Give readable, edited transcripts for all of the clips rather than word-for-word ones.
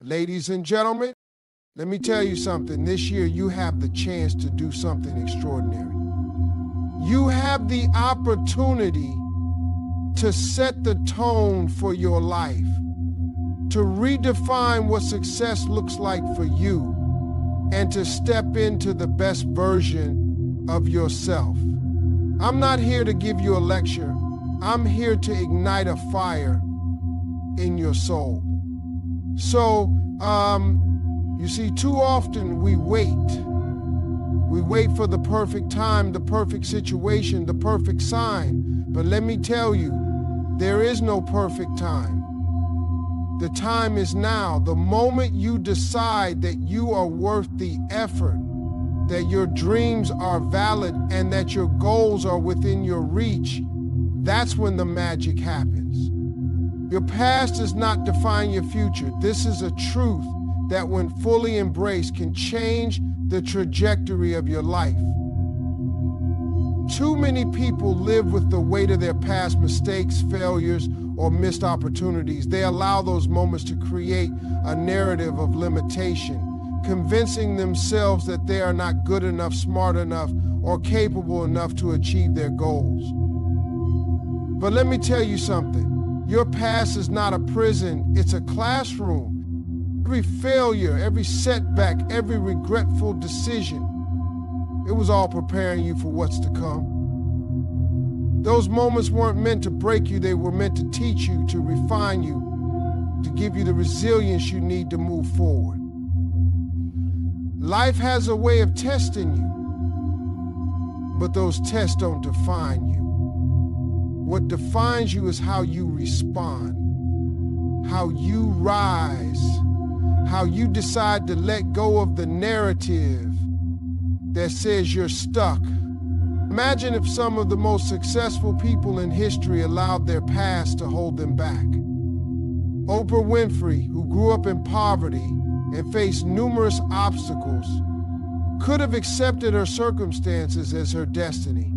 Ladies and gentlemen, let me tell you something. This year you have the chance to do something extraordinary. You have the opportunity to set the tone for your life, to redefine what success looks like for you, and to step into the best version of yourself. I'm not here to give you a lecture. I'm here to ignite a fire in your soul. So, you see, too often we wait. We wait for the perfect time, the perfect situation, the perfect sign. But let me tell you, there is no perfect time. The time is now. The moment you decide that you are worth the effort, that your dreams are valid and that your goals are within your reach, that's when the magic happens. Your past does not define your future. This is a truth that when fully embraced can change the trajectory of your life. Too many people live with the weight of their past mistakes, failures, or missed opportunities. They allow those moments to create a narrative of limitation, convincing themselves that they are not good enough, smart enough, or capable enough to achieve their goals. But let me tell you something. Your past is not a prison, it's a classroom. Every failure, every setback, every regretful decision, it was all preparing you for what's to come. Those moments weren't meant to break you, they were meant to teach you, to refine you, to give you the resilience you need to move forward. Life has a way of testing you, but those tests don't define you. What defines you is how you respond, how you rise, how you decide to let go of the narrative that says you're stuck. Imagine if some of the most successful people in history allowed their past to hold them back. Oprah Winfrey, who grew up in poverty and faced numerous obstacles, could have accepted her circumstances as her destiny.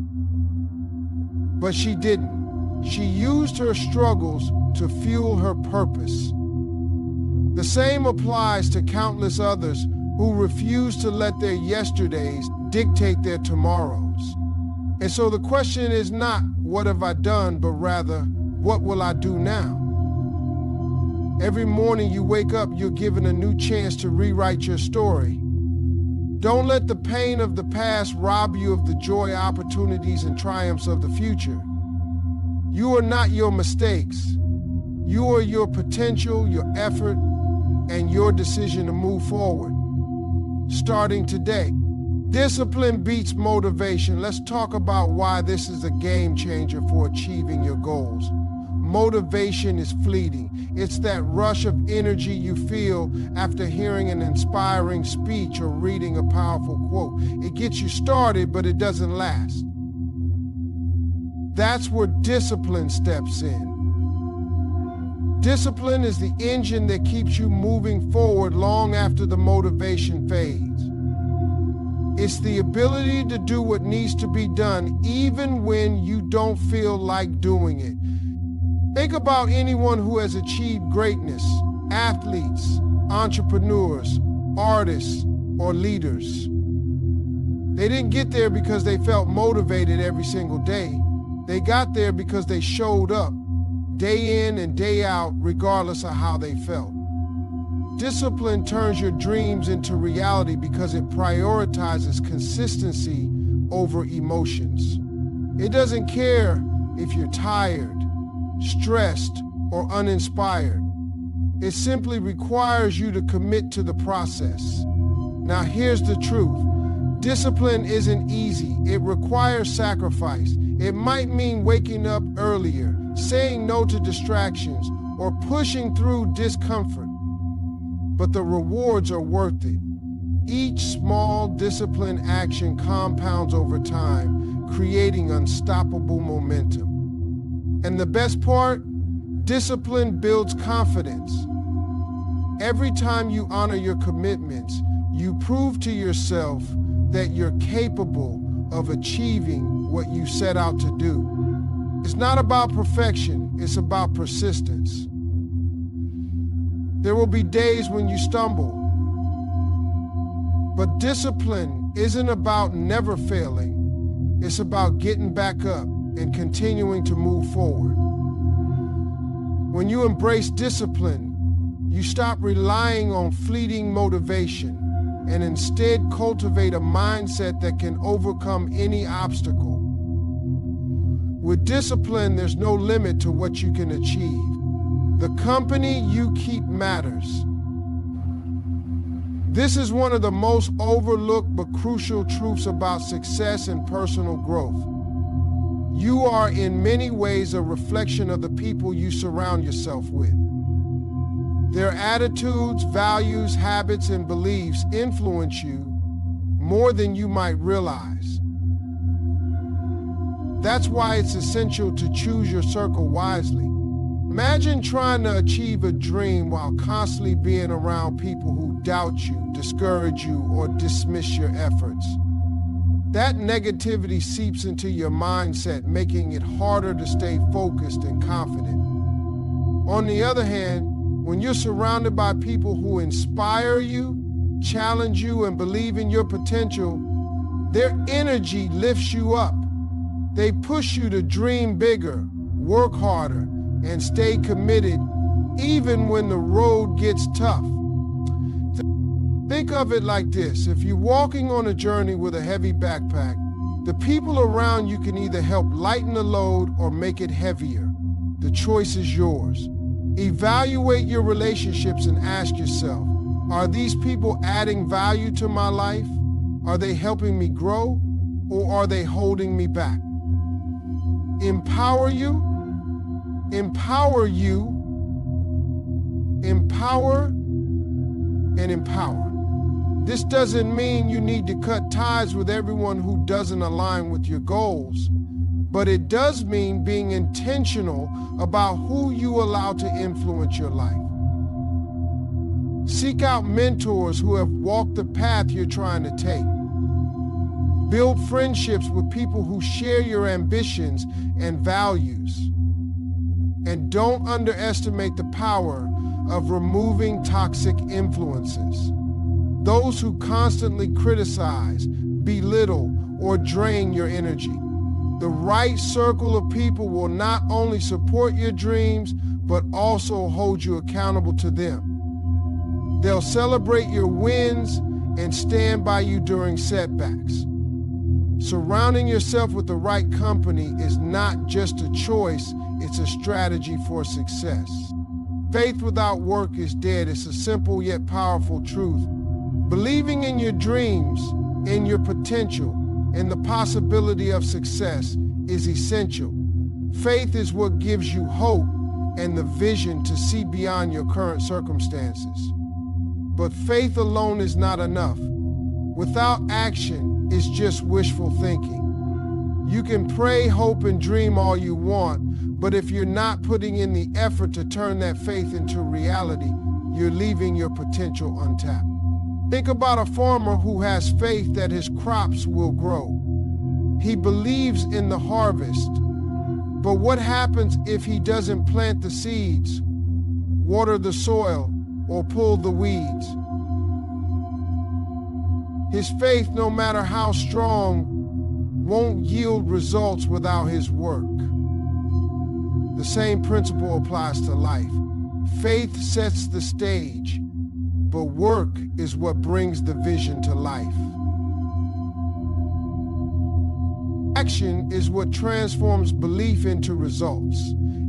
But she didn't. She used her struggles to fuel her purpose. The same applies to countless others who refuse to let their yesterdays dictate their tomorrows. And so the question is not, what have I done, but rather, what will I do now? Every morning you wake up, you're given a new chance to rewrite your story. Don't let the pain of the past rob you of the joy, opportunities, and triumphs of the future. You are not your mistakes. You are your potential, your effort, and your decision to move forward. Starting today. Discipline beats motivation. Let's talk about why this is a game changer for achieving your goals. Motivation is fleeting. It's that rush of energy you feel after hearing an inspiring speech or reading a powerful quote. It gets you started, but it doesn't last. That's where discipline steps in. Discipline is the engine that keeps you moving forward long after the motivation fades. It's the ability to do what needs to be done even when you don't feel like doing it. Think about anyone who has achieved greatness, athletes, entrepreneurs, artists, or leaders. They didn't get there because they felt motivated every single day. They got there because they showed up day in and day out, regardless of how they felt. Discipline turns your dreams into reality because it prioritizes consistency over emotions. It doesn't care if you're tired, stressed, or uninspired. It simply requires you to commit to the process. Now here's the truth. Discipline isn't easy. It requires sacrifice. It might mean waking up earlier, saying no to distractions, or pushing through discomfort. But the rewards are worth it. Each small disciplined action compounds over time, creating unstoppable momentum. And the best part, discipline builds confidence. Every time you honor your commitments, you prove to yourself that you're capable of achieving what you set out to do. It's not about perfection, it's about persistence. There will be days when you stumble. But discipline isn't about never failing. It's about getting back up and continuing to move forward. When you embrace discipline, you stop relying on fleeting motivation and instead cultivate a mindset that can overcome any obstacle. With discipline, there's no limit to what you can achieve. The company you keep matters. This is one of the most overlooked but crucial truths about success and personal growth. You are in many ways a reflection of the people you surround yourself with. Their attitudes, values, habits, and beliefs influence you more than you might realize. That's why it's essential to choose your circle wisely. Imagine trying to achieve a dream while constantly being around people who doubt you, discourage you, or dismiss your efforts. That negativity seeps into your mindset, making it harder to stay focused and confident. On the other hand, when you're surrounded by people who inspire you, challenge you, and believe in your potential, their energy lifts you up. They push you to dream bigger, work harder, and stay committed even when the road gets tough. Think of it like this. If you're walking on a journey with a heavy backpack, the people around you can either help lighten the load or make it heavier. The choice is yours. Evaluate your relationships and ask yourself, are these people adding value to my life? Are they helping me grow, or are they holding me back? Empower you, empower and empower. This doesn't mean you need to cut ties with everyone who doesn't align with your goals, but it does mean being intentional about who you allow to influence your life. Seek out mentors who have walked the path you're trying to take. Build friendships with people who share your ambitions and values. And don't underestimate the power of removing toxic influences. Those who constantly criticize, belittle, or drain your energy. The right circle of people will not only support your dreams, but also hold you accountable to them. They'll celebrate your wins and stand by you during setbacks. Surrounding yourself with the right company is not just a choice, it's a strategy for success. Faith without work is dead. It's a simple yet powerful truth. Believing in your dreams, in your potential, and the possibility of success is essential. Faith is what gives you hope and the vision to see beyond your current circumstances. But faith alone is not enough. Without action, it's just wishful thinking. You can pray, hope, and dream all you want, but if you're not putting in the effort to turn that faith into reality, you're leaving your potential untapped. Think about a farmer who has faith that his crops will grow. He believes in the harvest. But what happens if he doesn't plant the seeds, water the soil, or pull the weeds? His faith, no matter how strong, won't yield results without his work. The same principle applies to life. Faith sets the stage, but work is what brings the vision to life. Action is what transforms belief into results.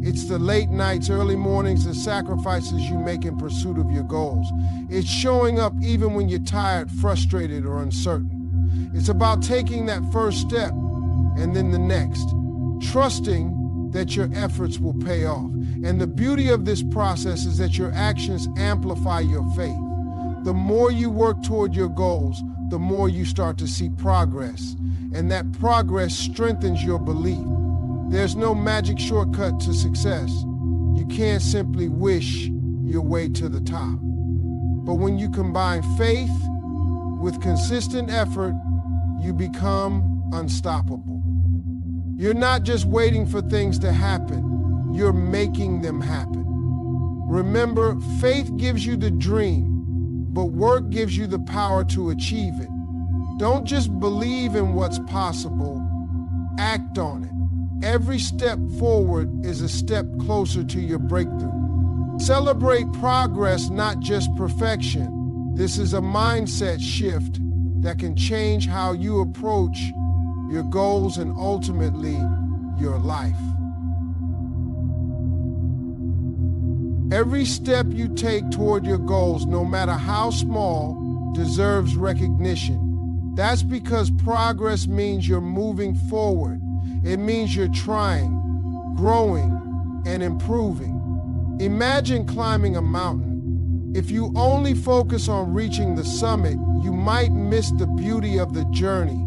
It's the late nights, early mornings, and sacrifices you make in pursuit of your goals. It's showing up even when you're tired, frustrated, or uncertain. It's about taking that first step and then the next, trusting that your efforts will pay off. And the beauty of this process is that your actions amplify your faith. The more you work toward your goals, the more you start to see progress. And that progress strengthens your belief. There's no magic shortcut to success. You can't simply wish your way to the top. But when you combine faith with consistent effort, you become unstoppable. You're not just waiting for things to happen, you're making them happen. Remember, faith gives you the dream, but work gives you the power to achieve it. Don't just believe in what's possible, act on it. Every step forward is a step closer to your breakthrough. Celebrate progress, not just perfection. This is a mindset shift that can change how you approach your goals and ultimately your life. Every step you take toward your goals, no matter how small, deserves recognition. That's because progress means you're moving forward. It means you're trying, growing, and improving. Imagine climbing a mountain. If you only focus on reaching the summit, you might miss the beauty of the journey,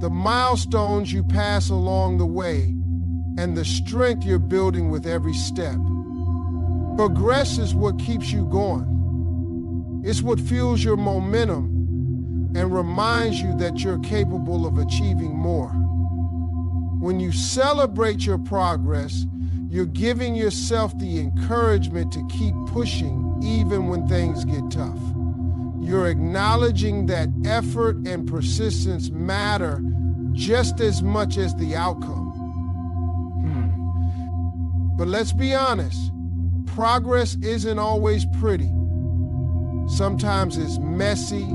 the milestones you pass along the way, and the strength you're building with every step. Progress is what keeps you going. It's what fuels your momentum and reminds you that you're capable of achieving more. When you celebrate your progress, you're giving yourself the encouragement to keep pushing even when things get tough. You're acknowledging that effort and persistence matter just as much as the outcome. But let's be honest, progress isn't always pretty. Sometimes it's messy,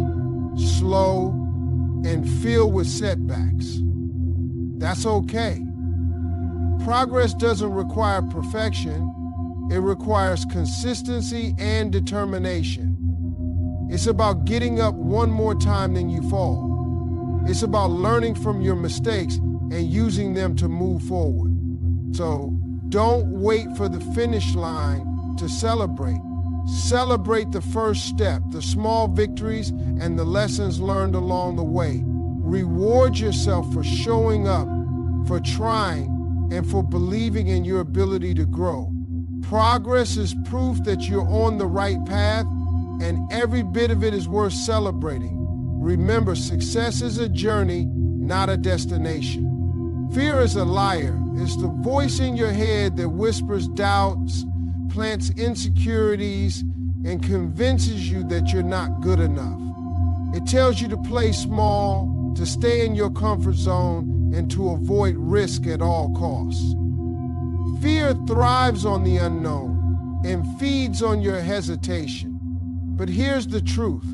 slow, and filled with setbacks. That's okay. Progress doesn't require perfection. It requires consistency and determination. It's about getting up one more time than you fall. It's about learning from your mistakes and using them to move forward. So don't wait for the finish line to celebrate. Celebrate the first step, the small victories, and the lessons learned along the way. Reward yourself for showing up, for trying, and for believing in your ability to grow. Progress is proof that you're on the right path, and every bit of it is worth celebrating. Remember, success is a journey, not a destination. Fear is a liar. It's the voice in your head that whispers doubts, plants insecurities, and convinces you that you're not good enough. It tells you to play small, to stay in your comfort zone, and to avoid risk at all costs. Fear thrives on the unknown and feeds on your hesitation. But here's the truth.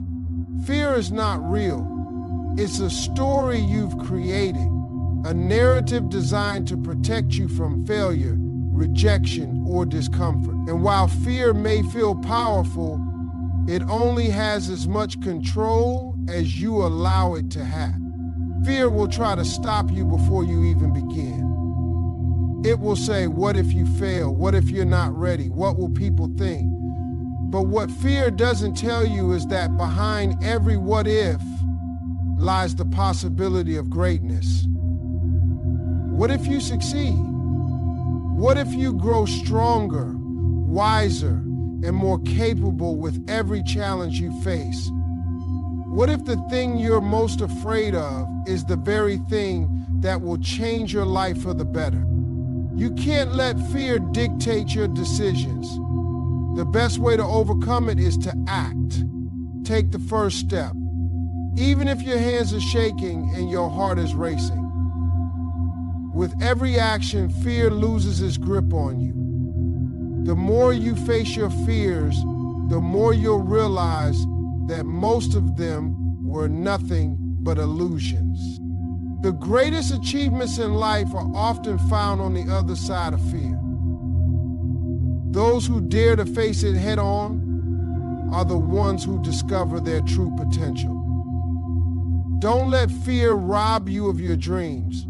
Fear is not real. It's a story you've created, a narrative designed to protect you from failure, rejection, or discomfort. And while fear may feel powerful, it only has as much control as you allow it to have. Fear will try to stop you before you even begin. It will say, what if you fail? What if you're not ready? What will people think? But what fear doesn't tell you is that behind every what if lies the possibility of greatness. What if you succeed? What if you grow stronger, wiser, and more capable with every challenge you face? What if the thing you're most afraid of is the very thing that will change your life for the better? You can't let fear dictate your decisions. The best way to overcome it is to act. Take the first step, even if your hands are shaking and your heart is racing. With every action, fear loses its grip on you. The more you face your fears, the more you'll realize that most of them were nothing but illusions. The greatest achievements in life are often found on the other side of fear. Those who dare to face it head on are the ones who discover their true potential. Don't let fear rob you of your dreams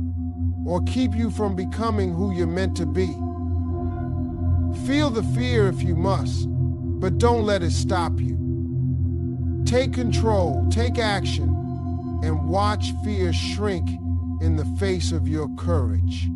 or keep you from becoming who you're meant to be. Feel the fear if you must, but don't let it stop you. Take control, take action, and watch fear shrink in the face of your courage.